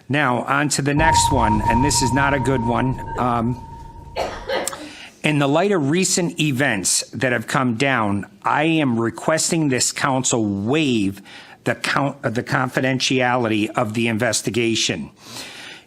Now, on to the next one, and this is not a good one. In the light of recent events that have come down, I am requesting this council waive the confidentiality of the investigation.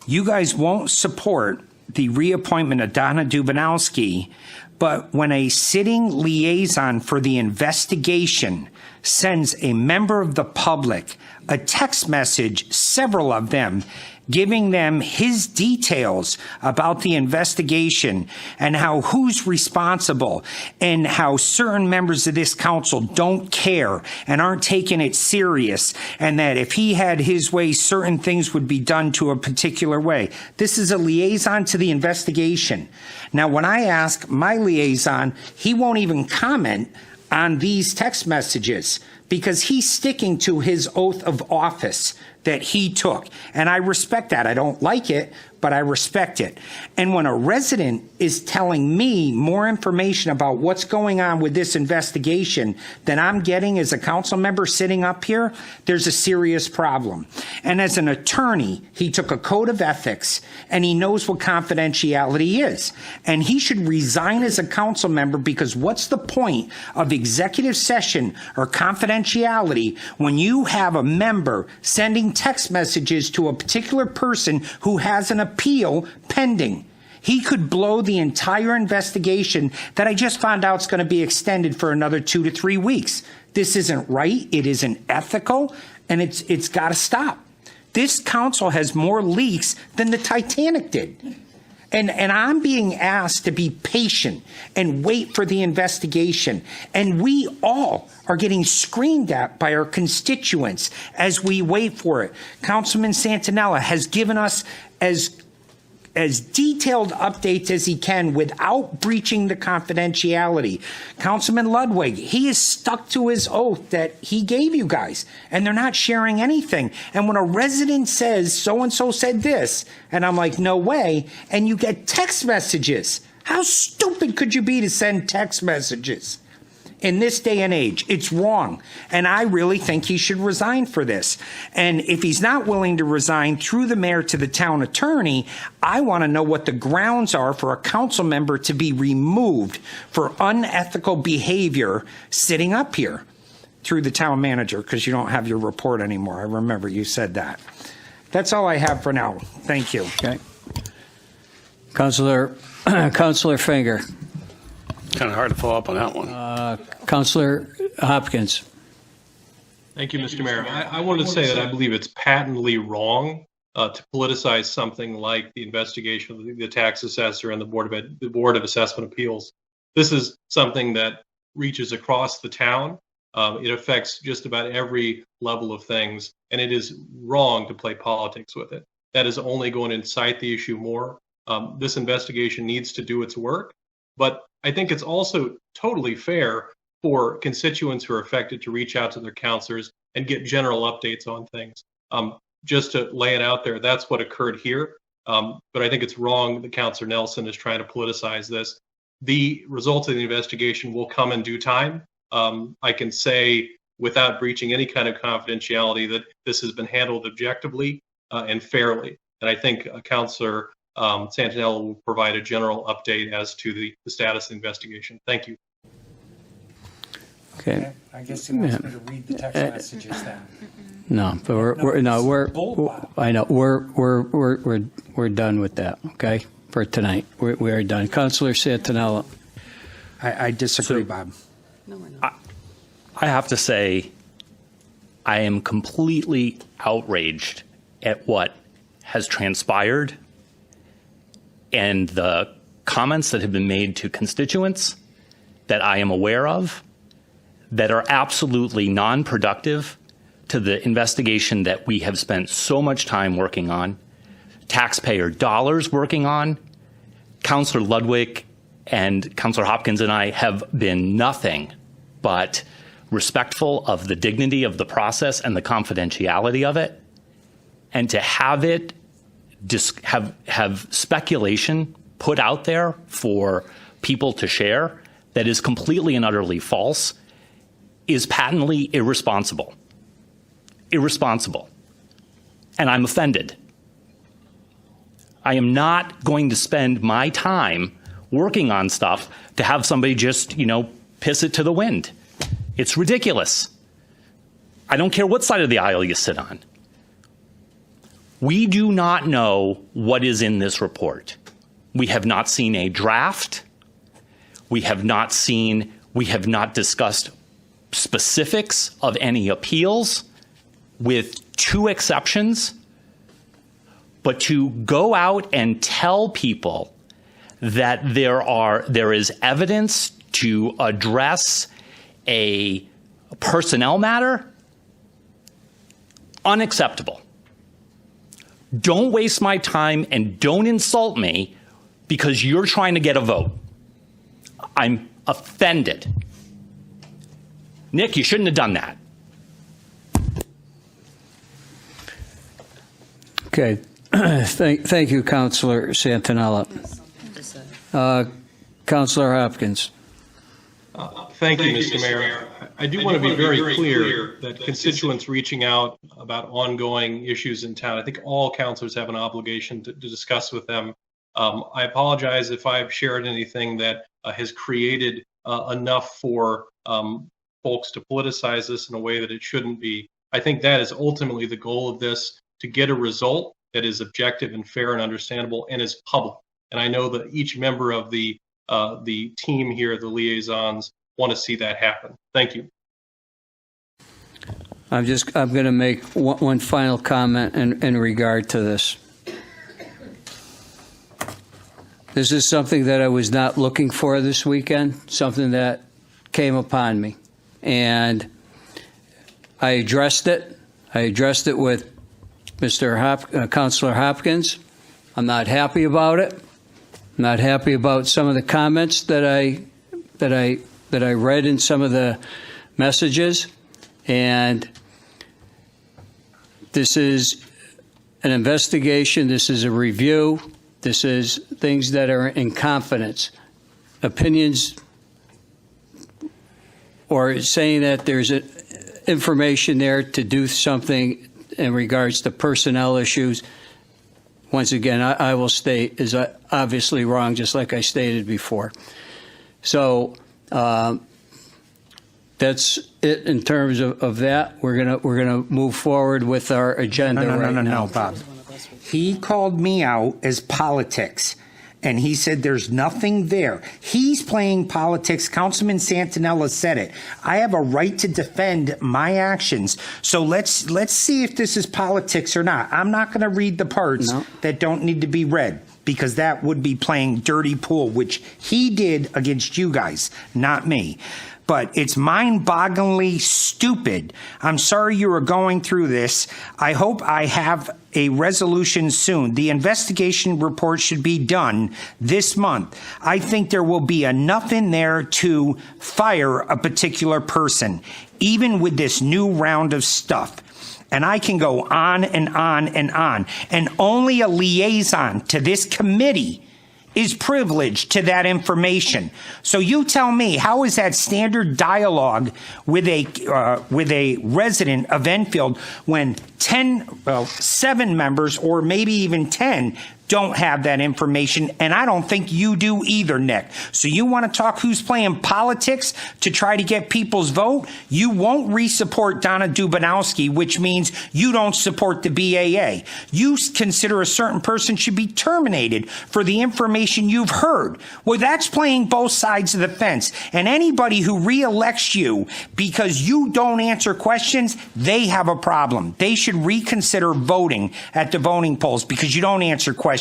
You guys won't support the reappointment of Donna Dubanowski, but when a sitting liaison for the investigation sends a member of the public a text message, several of them, giving them his details about the investigation and how who's responsible and how certain members of this council don't care and aren't taking it serious, and that if he had his way, certain things would be done to a particular way. This is a liaison to the investigation. Now, when I ask my liaison, he won't even comment on these text messages because he's sticking to his oath of office that he took. And I respect that. I don't like it, but I respect it. And when a resident is telling me more information about what's going on with this investigation than I'm getting as a council member sitting up here, there's a serious problem. And as an attorney, he took a code of ethics and he knows what confidentiality is. And he should resign as a council member, because what's the point of executive session or confidentiality when you have a member sending text messages to a particular person who has an appeal pending? He could blow the entire investigation that I just found out is going to be extended for another 2 to 3 weeks. This isn't right. It isn't ethical, and it's got to stop. This council has more leaks than the Titanic did. And I'm being asked to be patient and wait for the investigation. And we all are getting screamed at by our constituents as we wait for it. Councilman Santinella has given us as detailed updates as he can without breaching the confidentiality. Councilman Ludwig, he is stuck to his oath that he gave you guys, and they're not sharing anything. And when a resident says, so-and-so said this, and I'm like, no way, and you get text messages, how stupid could you be to send text messages? In this day and age, it's wrong. And I really think he should resign for this. And if he's not willing to resign through the mayor to the town attorney, I want to know what the grounds are for a council member to be removed for unethical behavior sitting up here through the town manager, because you don't have your report anymore. I remember you said that. That's all I have for now. Thank you. Okay. Councilor Finger. Kind of hard to follow up on that one. Councilor Hopkins. Thank you, Mr. Mayor. I wanted to say that I believe it's patently wrong to politicize something like the investigation of the tax assessor and the Board of Assessment Appeals. This is something that reaches across the town. It affects just about every level of things, and it is wrong to play politics with it. That is only going to incite the issue more. This investigation needs to do its work, but I think it's also totally fair for constituents who are affected to reach out to their counselors and get general updates on things. Just to lay it out there, that's what occurred here. But I think it's wrong that Councilor Nelson is trying to politicize this. The results of the investigation will come in due time. I can say without breaching any kind of confidentiality that this has been handled objectively and fairly. And I think Councilor Santinella will provide a general update as to the status of the investigation. Thank you. Okay. I guess he wants me to read the text messages then. No, but we're done with that. Okay, for tonight, we are done. Councilor Santinella. I disagree, Bob. No, we're not. I have to say, I am completely outraged at what has transpired and the comments that have been made to constituents that I am aware of that are absolutely non-productive to the investigation that we have spent so much time working on, taxpayer dollars working on. Councilor Ludwig and Councilor Hopkins and I have been nothing but respectful of the dignity of the process and the confidentiality of it. And to have it have speculation put out there for people to share that is completely and utterly false is patently irresponsible. Irresponsible. And I'm offended I am not going to spend my time working on stuff to have somebody just, piss it to the wind. It's ridiculous. I don't care what side of the aisle you sit on. We do not know what is in this report. We have not seen a draft. We have not discussed specifics of any appeals, with 2 exceptions. But to go out and tell people that there is evidence to address a personnel matter, unacceptable. Don't waste my time and don't insult me because you're trying to get a vote. I'm offended. Nick, you shouldn't have done that. Okay. Thank you, Councilor Santinella. Councilor Hopkins. Thank you, Mr. Mayor. I do want to be very clear that constituents reaching out about ongoing issues in town, I think all councilors have an obligation to discuss with them. I apologize if I've shared anything that has created enough for folks to politicize this in a way that it shouldn't be. I think that is ultimately the goal of this, to get a result that is objective and fair and understandable and is public. And I know that each member of the team here, the liaisons, want to see that happen. Thank you. I'm going to make one final comment in regard to this. This is something that I was not looking for this weekend, something that came upon me. And I addressed it. I addressed it with Councilor Hopkins. I'm not happy about it. I'm not happy about some of the comments that I read in some of the messages. And this is an investigation. This is a review. This is things that are in confidence. Opinions or saying that there's information there to do something in regards to personnel issues, once again, I will state, is obviously wrong, just like I stated before. So that's it in terms of that. We're gonna move forward with our agenda No, Bob. He called me out as politics, and he said there's nothing there. He's playing politics. Councilman Santinella said it. I have a right to defend my actions. So let's see if this is politics or not. I'm not going to read the parts that don't need to be read, because that would be playing dirty pool, which he did against you guys, not me. But it's mind-bogglingly stupid. I'm sorry you are going through this. I hope I have a resolution soon. The investigation report should be done this month. I think there will be enough in there to fire a particular person, even with this new round of stuff. And I can go on and on and on. And only a liaison to this committee is privileged to that information. So you tell me, how is that standard dialogue with a resident of Enfield when 7 members, or maybe even 10, don't have that information, and I don't think you do either, Nick. So you want to talk who's playing politics to try to get people's vote? You won't re-support Donna Dubanowski, which means you don't support the BAA. You consider a certain person should be terminated for the information you've heard. Well, that's playing both sides of the fence. And anybody who re-elects you because you don't answer questions, they have a problem. They should reconsider voting at the voting polls, because you don't answer questions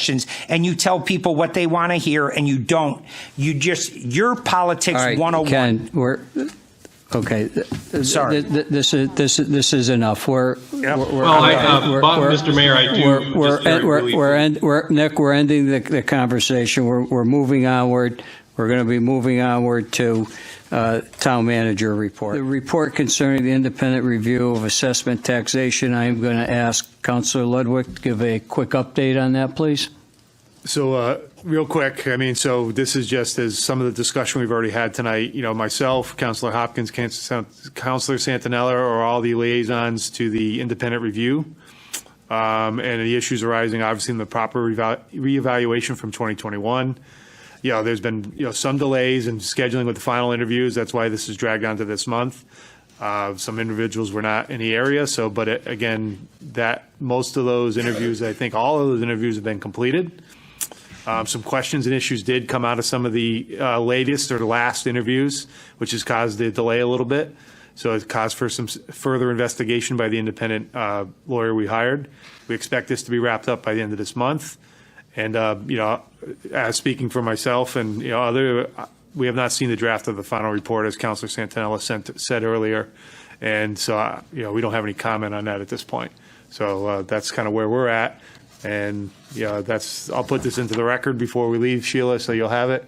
and you tell people what they want to hear, and you don't. You're politics 101. Ken, okay. Sorry. This is enough. Mr. Mayor, I do. Nick, we're ending the conversation. We're moving onward. We're going to be moving onward to town manager report. The report concerning the independent review of assessment taxation. I am going to ask Councilor Ludwig to give a quick update on that, please. So real quick, so this is just as some of the discussion we've already had tonight. Myself, Councilor Hopkins, Councilor Santinella are all the liaisons to the independent review. and the issues arising, obviously, in the proper reevaluation from 2021. There's been, some delays in scheduling with the final interviews. That's why this is dragged on to this month. Some individuals were not in the area. Again, most of those interviews, I think all of those interviews have been completed. Some questions and issues did come out of some of the latest or the last interviews, which has caused the delay a little bit. So it caused for some further investigation by the independent lawyer we hired. We expect this to be wrapped up by the end of this month. And, as speaking for myself and, we have not seen the draft of the final report, as Councilor Santinella said earlier. And so, we don't have any comment on that at this point. So that's kind of where we're at. And, I'll put this into the record before we leave, Sheila, so you'll have it.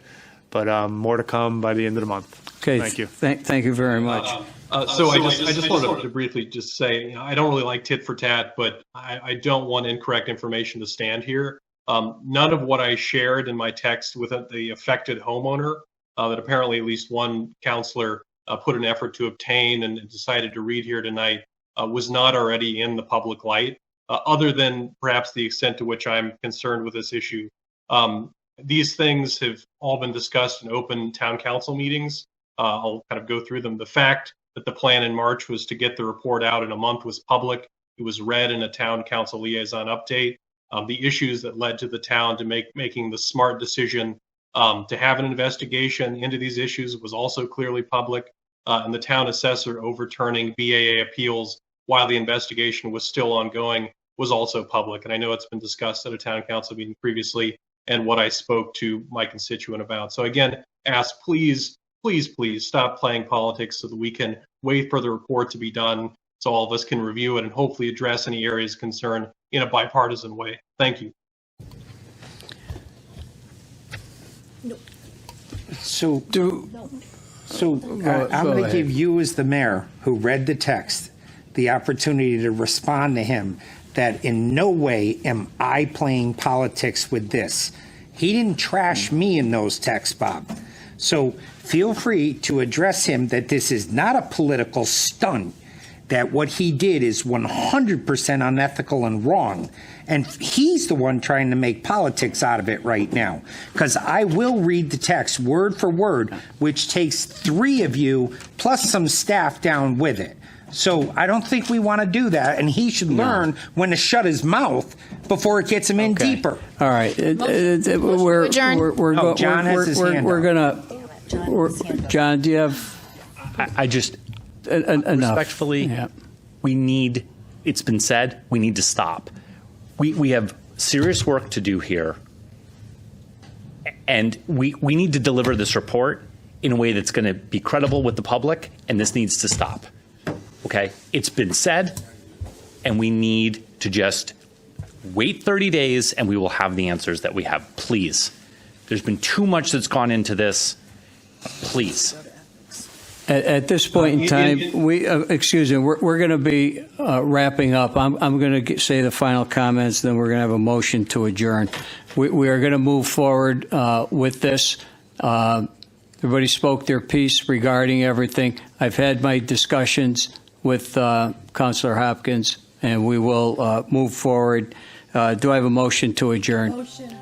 But more to come by the end of the month. Okay. Thank you. Thank you very much. So I just wanted to briefly just say, I don't really like tit for tat, but I don't want incorrect information to stand here. None of what I shared in my text with the affected homeowner that apparently at least one counselor put an effort to obtain and decided to read here tonight was not already in the public light, other than perhaps the extent to which I'm concerned with this issue. These things have all been discussed in open town council meetings. I'll kind of go through them. The fact that the plan in March was to get the report out in a month was public. It was read in a town council liaison update. The issues that led to the town to making the smart decision to have an investigation into these issues was also clearly public. And the town assessor overturning BAA appeals while the investigation was still ongoing was also public. And I know it's been discussed at a town council meeting previously and what I spoke to my constituent about. So again, ask, please stop playing politics so that we can wait for the report to be done so all of us can review it and hopefully address any areas of concern in a bipartisan way. Thank you. So I'm going to give you, as the mayor who read the text, the opportunity to respond to him that in no way am I playing politics with this. He didn't trash me in those texts, Bob. So feel free to address him that this is not a political stunt, that what he did is 100% unethical and wrong. And he's the one trying to make politics out of it right now. Because I will read the text word for word, which takes 3 of you plus some staff down with it. So I don't think we want to do that, and he should learn when to shut his mouth before it gets him in deeper. All right. John has his hand up. John, do you have I just enough? respectfully, it's been said, we need to stop. We have serious work to do here, and we need to deliver this report in a way that's going to be credible with the public, and this needs to stop. Okay? It's been said, and we need to just wait 30 days, and we will have the answers that we have. Please. There's been too much that's gone into this. Please. At this point in time, we're going to be wrapping up. I'm going to say the final comments, then we're going to have a motion to adjourn. We are going to move forward with this. Everybody spoke their piece regarding everything. I've had my discussions with Councilor Hopkins, and we will move forward. Do I have a motion to adjourn? Motion.